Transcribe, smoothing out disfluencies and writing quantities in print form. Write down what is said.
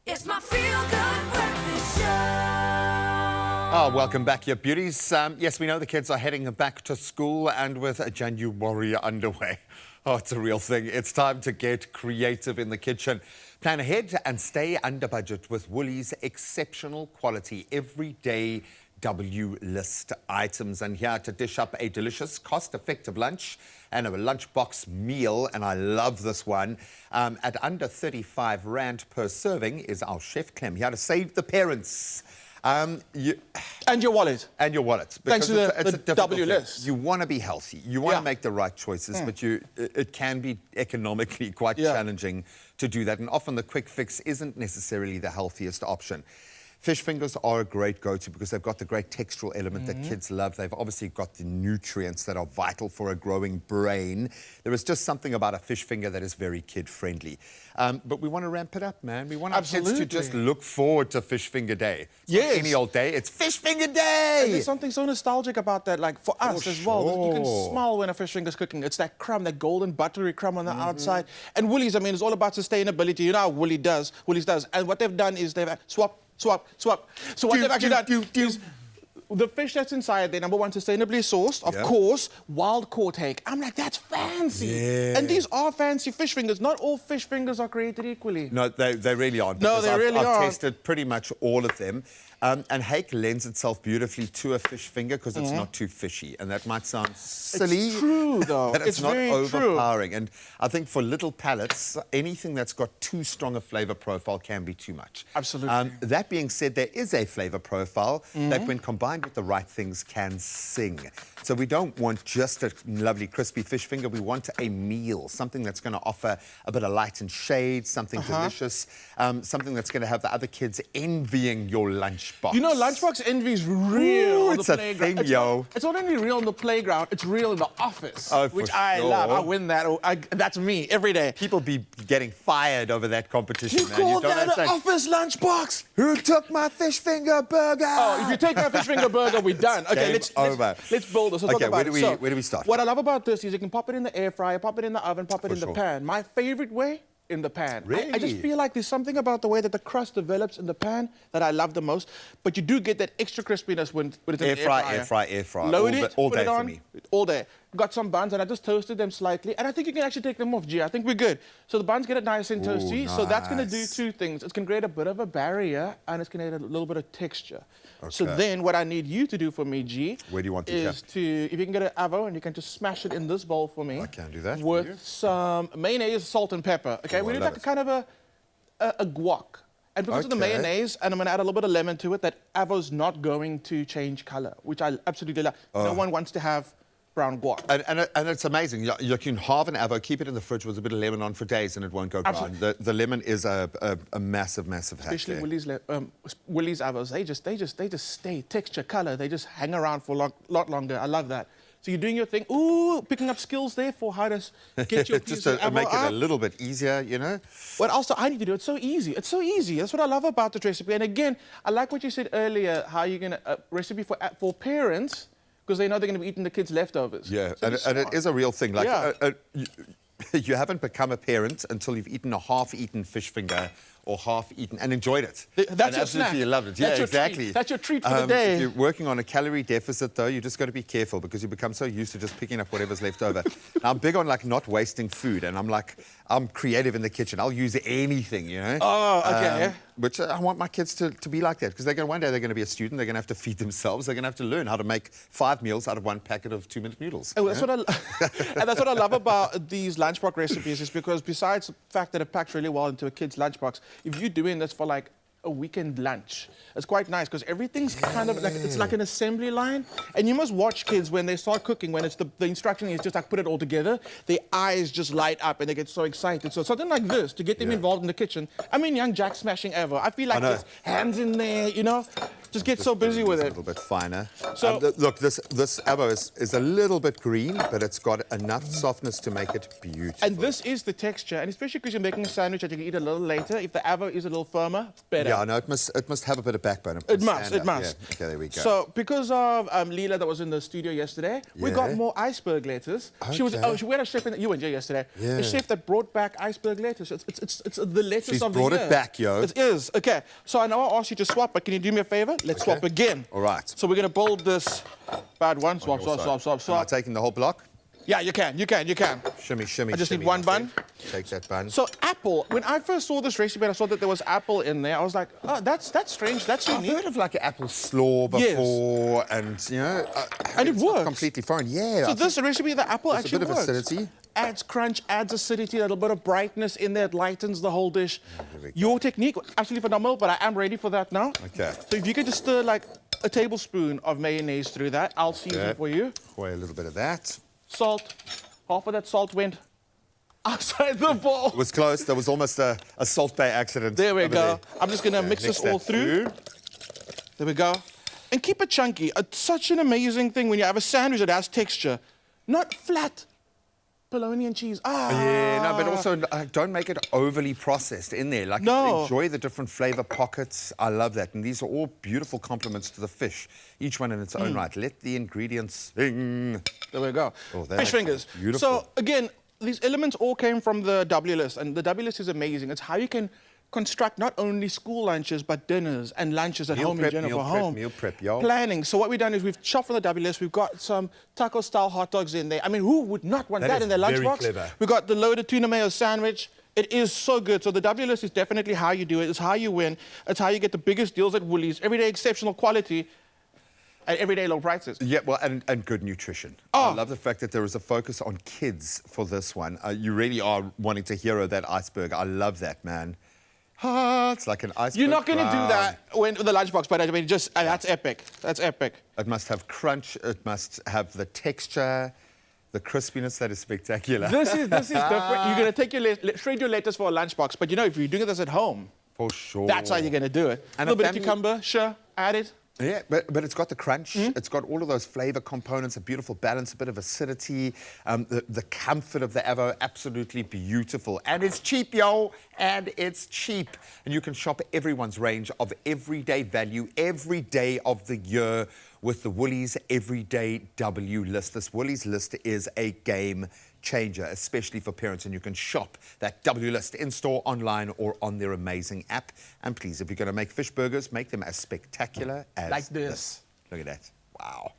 It's my feel-good breakfast show. Oh, welcome back, your beauties. Yes, we know the kids are heading back to school and with a January underway. Oh, it's a real thing. It's time to get creative in the kitchen. Plan ahead and stay under budget with Woolies' exceptional quality everyday W list items. And here to dish up a delicious, cost-effective lunch and a lunchbox meal, and I love this one, at under 35 Rand per serving is our Chef Clem, here to save the parents. And your wallet. And your wallet. Thanks to the W thing. list. You want to be healthy. You want to make the right choices, but it can be economically quite challenging to do that. And often the quick fix isn't necessarily the healthiest option. Fish fingers are a great go-to because they've got the great textural element that kids love. They've obviously got the nutrients that are vital for a growing brain. There is just something about a fish finger that is very kid-friendly. But we want to ramp it up, man. We want our kids to just look forward to Fish Finger Day. It's not any old day, it's Fish Finger Day! And there's something so nostalgic about that, like for us as well. You can smell when a fish finger's cooking. It's that crumb, that golden buttery crumb on the outside. And Woolies, I mean, it's all about sustainability. You know how Woolies does. And what they've done is they've swap. So what they've actually done is the fish that's inside, they're number one, sustainably sourced, of course, wild caught hake. I'm like, that's fancy. Yeah. And these are fancy fish fingers. Not all fish fingers are created equally. No, they really aren't. No, they really I've aren't. tested pretty much all of them. And hake lends itself beautifully to a fish finger because it's not too fishy. And that might sound silly. It's true, though. But it's not very overpowering. True. And I think for little palates, anything that's got too strong a flavour profile can be too much. Absolutely. That being said, there is a flavour profile that when combined with the right things can sing. So we don't want just a lovely crispy fish finger, we want a meal, something that's going to offer a bit of light and shade, something delicious, something that's going to have the other kids envying your lunchbox. You know, lunchbox envy is real on the playground. Thing, yo. It's not only real on the playground, it's real in the office, which I sure. love. I win that. That's me every day. People be getting fired over that competition, You man. call that an office lunchbox? Who took my fish finger burger? Oh, if you take my fish finger burger, we're done. Okay, let's build this. Let's talk about it. Where do we start? What I love about this is you can pop it in the air fryer, pop it in the oven, pop it in the pan. My favorite way, in the pan. Really? I just feel like there's something about the way that the crust develops in the pan that I love the most. But you do get that extra crispiness when it's in the air fryer. Air fry. Load it, all put day it on, for me. all day. Got some buns and I just toasted them slightly. And I think you can actually take them off, G. I think we're good. So the buns get it nice and toasty. So that's going to do two things. It's going to create a bit of a barrier and it's going to add a little bit of texture. Okay. So then what I need you to do for me, G, where do you want is if you can get an avo and you can just smash it in this bowl for me. I can do that with some mayonnaise, salt and pepper. Okay, we need like a kind of a guac. And because of the mayonnaise, and I'm going to add a little bit of lemon to it, that avo's not going to change color, which I absolutely love. No one wants to have brown guac. And it's amazing. You can halve an avo, keep it in the fridge with a bit of lemon on for days, and it won't go brown. The lemon is a massive hack. Especially Woolies avos, they just stay texture, color. They just hang around for a lot longer. I love that. So you're doing your thing. Ooh, picking up skills there for how to get your piece just to make it a little bit easier, you know. What else do I need to do? It's so easy. It's so easy. That's what I love about this recipe. And again, I like what you said earlier. How you're gonna recipe for parents. Because they know they're going to be eating the kids' leftovers. Yeah, so and it is a real thing. Like, you haven't become a parent until you've eaten a half-eaten fish finger or half-eaten and enjoyed it. That's your snack. You loved it. That's yeah, exactly. That's your treat for the day. If you're working on a calorie deficit, though, you just got to be careful because you become so used to just picking up whatever's left over. Now, I'm big on, like, not wasting food, and I'm creative in the kitchen. I'll use anything, you know? Oh, okay. Which I want my kids to be like that because one day they're going to be a student. They're going to have to feed themselves. They're going to have to learn how to make 5 meals out of 1 packet of 2-minute noodles. Oh, that's and that's what I love about these lunchbox recipes is because besides the fact that it packs really well into a kid's lunchbox, if you're doing this for like a weekend lunch, it's quite nice because everything's kind of like, it's like an assembly line. And you must watch kids when they start cooking, when it's the instruction is just like put it all together, their eyes just light up and they get so excited. So something like this, to get them involved in the kitchen. I mean, young Jack smashing ever. I feel like there's hands in there, you know? just get so busy with A it. little bit finer. So- Look, this avo is a little bit green, but it's got enough softness to make it beautiful. And this is the texture, and especially because you're making a sandwich that you can eat a little later. If the avo is a little firmer, better. Yeah, no, it must have a bit of backbone. It must, stand it up. must. Yeah. Okay, there we go. So, because of Leela that was in the studio yesterday, we got Yeah. more iceberg lettuce. She was, Okay. we had a chef, you went here yesterday, Yeah. a chef that brought back iceberg lettuce. It's the lettuce She's of the brought year. it back, yo. It is, okay. So I know I asked you to swap, but can you do me a favor? Let's swap again. All right. So we're gonna build this bad one. Swap, swap, swap, swap, Am I swap. taking the whole block? Yeah, you can. Shimmy, shimmy, I just need shimmy, one my bun. friend. Take that bun. So apple, when I first saw this recipe and I saw that there was apple in there, I was like, oh, that's strange, that's I've unique. heard of like an apple slaw Yes. before, and you know, And it it's not works. completely foreign. Yeah. So I this recipe, the apple There's a actually bit of works. acidity. Adds crunch, adds acidity, a little bit of brightness in there. It lightens the whole dish. There we go. Your technique, absolutely phenomenal, but I am ready for that now. Okay. So if you could just stir like a tablespoon of mayonnaise through that, I'll season Okay. it for you. Pour a little bit of that. Salt. Half of that salt went outside the bowl. It was close. There was almost a Salt Bay accident. There we over go. there. I'm just gonna mix Mix this all that through. There we go. And keep it chunky. It's such an amazing thing when you have a sandwich that has texture, not flat. Bologna and cheese. Yeah, no, but also don't make it overly processed in there. Like, No. enjoy the different flavor pockets. I love that. And these are all beautiful compliments to the fish, each one in its own right. Let the ingredients sing. There we go. Oh, that Fish is fingers. beautiful. So again, these elements all came from the W list, and the W list is amazing. It's how you can construct not only school lunches, but dinners and lunches at Meal home prep, in general meal for prep, home. meal prep, yo. Planning. So what we've done is we've chopped from the W list. We've got some taco-style hot dogs in there. I mean, who would not want That that is in their very lunchbox? clever. We've got the loaded tuna mayo sandwich. It is so good. So the W list is definitely how you do it. It's how you win. It's how you get the biggest deals at Woolies. Everyday exceptional quality at everyday low prices. Yeah, well, and good nutrition. I love the fact that there is a focus on kids for this one. You really are wanting to hero that iceberg. I love that, man. It's like an iceberg. You're not going to do brown. that with the lunchbox, but I mean, just that's epic. That's epic. It must have crunch. It must have the texture, the crispiness that is spectacular. This is different. You're going to take shred your lettuce for a lunchbox, but you know, if you're doing this at home, For sure. that's how you're going to do it. And a a little bit of family- cucumber, sure, add it. Yeah, but it's got the crunch. It's got all of those flavor components, a beautiful balance, a bit of acidity, the comfort of the avo, absolutely beautiful. And it's cheap, yo, and it's cheap. And you can shop everyone's range of everyday value every day of the year with the Woolies Everyday W list. This Woolies list is a game changer, especially for parents, and you can shop that W list in-store, online, or on their amazing app. And please, if you're going to make fish burgers, make them as spectacular as Like this. Look at that. Wow.